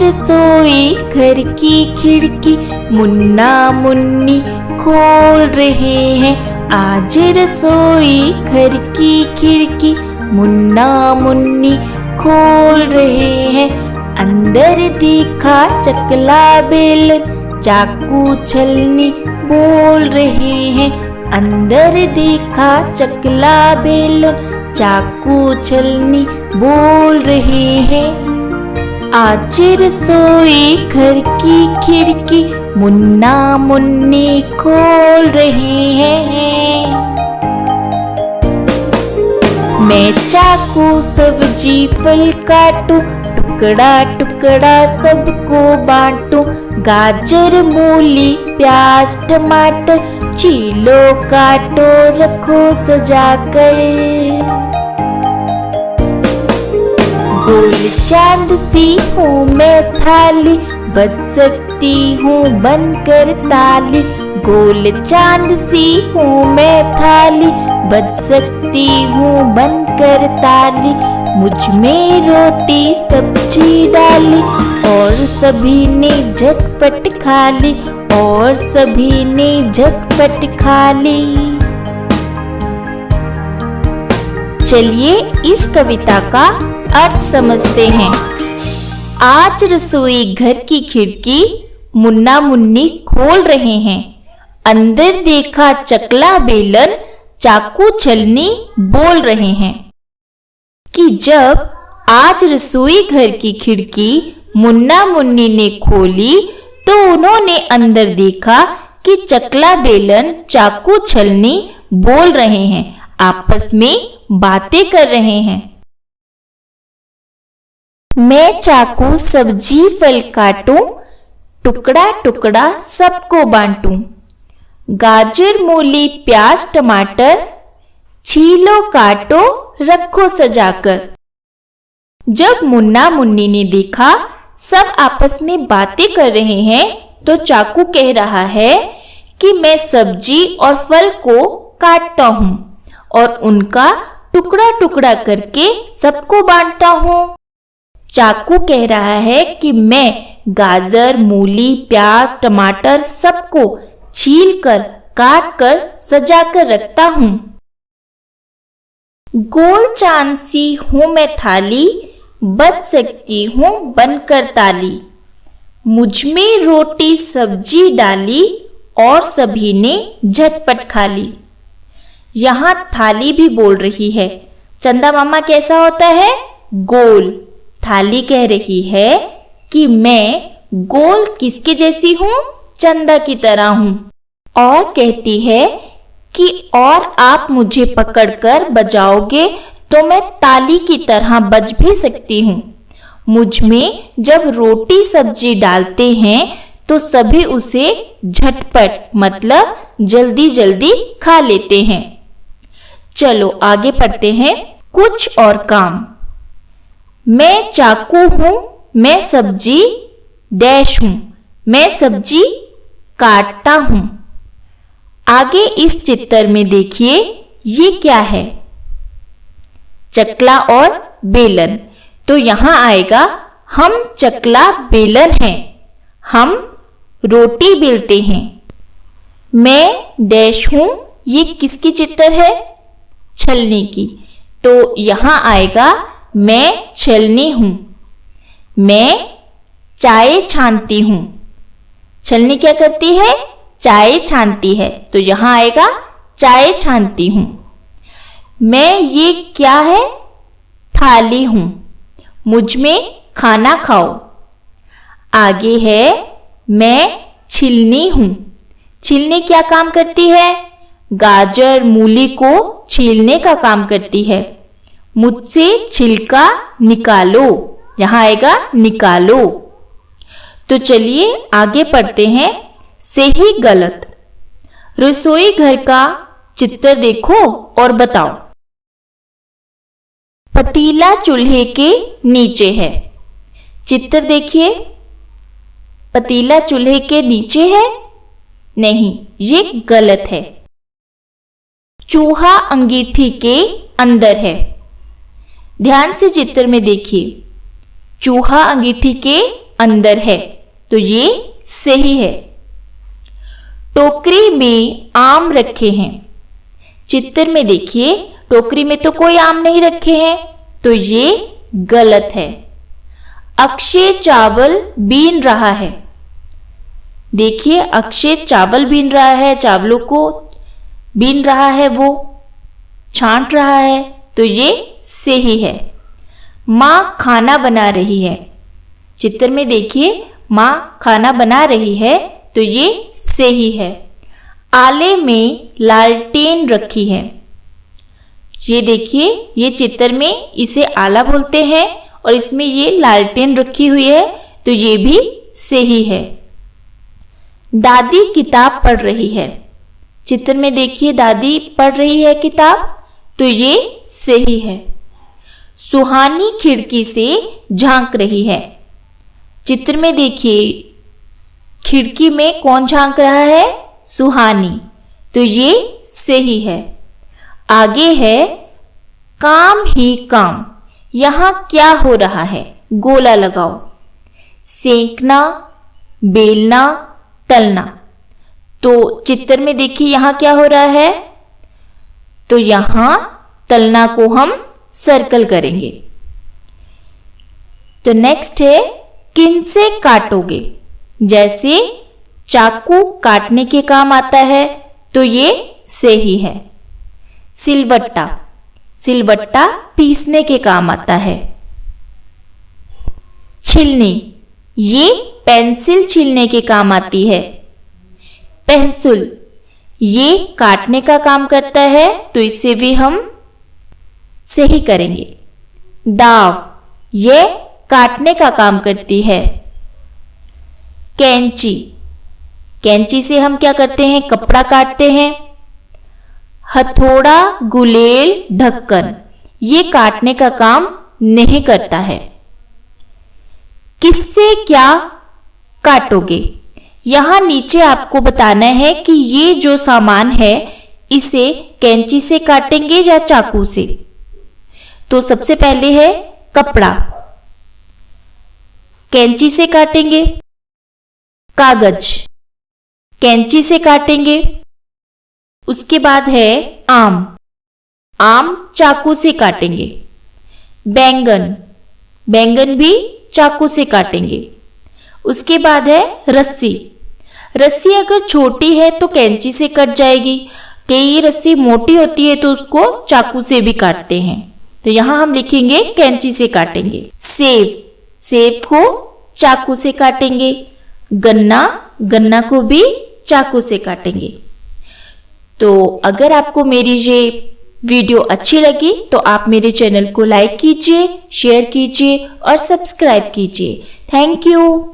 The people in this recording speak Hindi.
रसोई घर की खिड़की मुन्ना मुन्नी खोल रहे हैं। आज रसोई घर की खिड़की मुन्ना मुन्नी खोल रहे हैं। अंदर दिखा चकला बेलन चाकू छलनी बोल रहे हैं। अंदर दिखा चकला बेलन चाकू छलनी बोल रहे हैं। आज रसोई घर की खिड़की मुन्ना मुन्नी खोल रहे हैं। मैं चाकू सब्जी फल काटूं टुकड़ा टुकड़ा सबको बांटूं। गाजर मूली प्याज टमाटर छीलो काटो रखो सजाकर। गोल चांद सी हूँ मैं थाली बज सकती हूँ बनकर ताली। गोल चांद सी हूँ मैं थाली बज सकती हूँ बनकर ताली। मुझ में रोटी सब्जी डाली और सभी ने झटपट खा ली और सभी ने झटपट खा ली। चलिए इस कविता का अर्थ समझते हैं। आज रसोई घर की खिड़की मुन्ना मुन्नी खोल रहे हैं। अंदर देखा चकला बेलन चाकू छलनी बोल रहे हैं कि जब आज रसोई घर की खिड़की मुन्ना मुन्नी ने खोली तो उन्होंने अंदर देखा कि चकला बेलन चाकू छलनी बोल रहे हैं, आपस में बातें कर रहे हैं। मैं चाकू सब्जी फल काटूं टुकड़ा टुकड़ा सबको बांटूं। गाजर मूली प्याज टमाटर छीलो काटो रखो सजाकर। जब मुन्ना मुन्नी ने देखा सब आपस में बातें कर रहे हैं तो चाकू कह रहा है कि मैं सब्जी और फल को काटता हूँ और उनका टुकड़ा टुकड़ा करके सबको बांटता हूँ। चाकू कह रहा है कि मैं गाजर मूली प्याज टमाटर सबको छील कर काट कर सजा कर रखता हूँ। गोल चांद सी हूँ मैं थाली बज सकती हूँ बनकर ताली। मुझ में रोटी सब्जी डाली और सभी ने झटपट खा ली। यहाँ थाली भी बोल रही है। चंदा मामा कैसा होता है? गोल। थाली कह रही है कि मैं गोल किसके जैसी हूँ? चंदा की तरह हूँ। और कहती है कि और आप मुझे पकड़कर बजाओगे तो मैं ताली की तरह बज भी सकती हूँ। मुझ में जब रोटी सब्जी डालते हैं तो सभी उसे झटपट मतलब जल्दी जल्दी खा लेते हैं। चलो आगे पढ़ते हैं। कुछ और काम। मैं चाकू हूँ मैं सब्जी डैश हूँ। मैं सब्जी काटता हूँ। आगे इस चित्र में देखिए ये क्या है? चकला और बेलन। तो यहाँ आएगा हम चकला बेलन हैं। हम रोटी बेलते हैं। मैं डैश हूँ। ये किसकी चित्र है? छलनी की। तो यहाँ आएगा मैं छलनी हूँ। मैं चाय छानती हूँ। छलनी क्या करती है? चाय छानती है। तो यहाँ आएगा चाय छानती हूँ। मैं ये क्या है? थाली हूँ। मुझ में खाना खाओ। आगे है मैं छिलनी हूँ। छिलनी क्या काम करती है? गाजर मूली को छीलने का काम करती है। मुझसे छिलका निकालो। यहाँ आएगा निकालो। तो चलिए आगे पढ़ते हैं। सही गलत। रसोई घर का चित्र देखो और बताओ। पतीला चूल्हे के नीचे है। चित्र देखिए। पतीला चूल्हे के नीचे है? नहीं, ये गलत है। चूहा अंगीठी के अंदर है। ध्यान से चित्र में देखिए। चूहा अंगीठी के अंदर है, तो ये सही है। टोकरी में आम रखे हैं। चित्र में देखिए, टोकरी में तो कोई आम नहीं रखे हैं, तो ये गलत है। अक्षय चावल बीन रहा है। देखिए, अक्षय चावल बीन रहा है, चावलों को बीन रहा है, वो छांट रहा है, तो ये सही है। माँ खाना बना रही है। चित्र में देखिए, माँ खाना बना रही है, तो ये सही है। आले में लालटेन रखी है। ये देखिए, ये चित्र में इसे आला बोलते हैं और इसमें ये लालटेन रखी हुई है, तो ये भी सही है। दादी किताब पढ़ रही है। चित्र में देखिए, दादी पढ़ रही है किताब, तो ये सही है। सुहानी खिड़की से झांक रही है। चित्र में देखिए, खिड़की में कौन झांक रहा है? सुहानी, तो ये सही है। आगे है काम ही काम। यहां क्या हो रहा है? गोला लगाओ। सेंकना, बेलना, तलना। तो चित्र में देखिए, यहां क्या हो रहा है? तो यहां तलना को हम सर्कल करेंगे। तो नेक्स्ट है किन से काटोगे। जैसे चाकू काटने के काम आता है, तो ये सही है। सिलवट्टा, सिलवट्टा पीसने के काम आता है। छिलनी, ये पेंसिल छीलने के काम आती है। पेंसिल, ये काटने का काम करता है, तो इसे भी हम सही करेंगे। दाव, ये काटने का काम करती है। कैंची, कैंची से हम क्या करते हैं? कपड़ा काटते हैं। हथौड़ा, गुलेल, ढक्कन, ये काटने का काम नहीं करता है। किससे क्या काटोगे? यहां नीचे आपको बताना है कि ये जो सामान है, इसे कैंची से काटेंगे या चाकू से। तो सबसे पहले है कपड़ा, कैंची से काटेंगे। कागज, कैंची से काटेंगे। उसके बाद है आम, आम चाकू से काटेंगे। बैंगन, बैंगन भी चाकू से काटेंगे। उसके बाद है रस्सी, रस्सी अगर छोटी है तो कैंची से कट जाएगी, कई रस्सी मोटी होती है तो उसको चाकू से भी काटते हैं, तो यहां हम लिखेंगे कैंची से काटेंगे। सेब, सेब को चाकू से काटेंगे। गन्ना, गन्ना को भी चाकू से काटेंगे। तो अगर आपको मेरी ये वीडियो अच्छी लगी तो आप मेरे चैनल को लाइक कीजिए, शेयर कीजिए और सब्सक्राइब कीजिए। Thank you.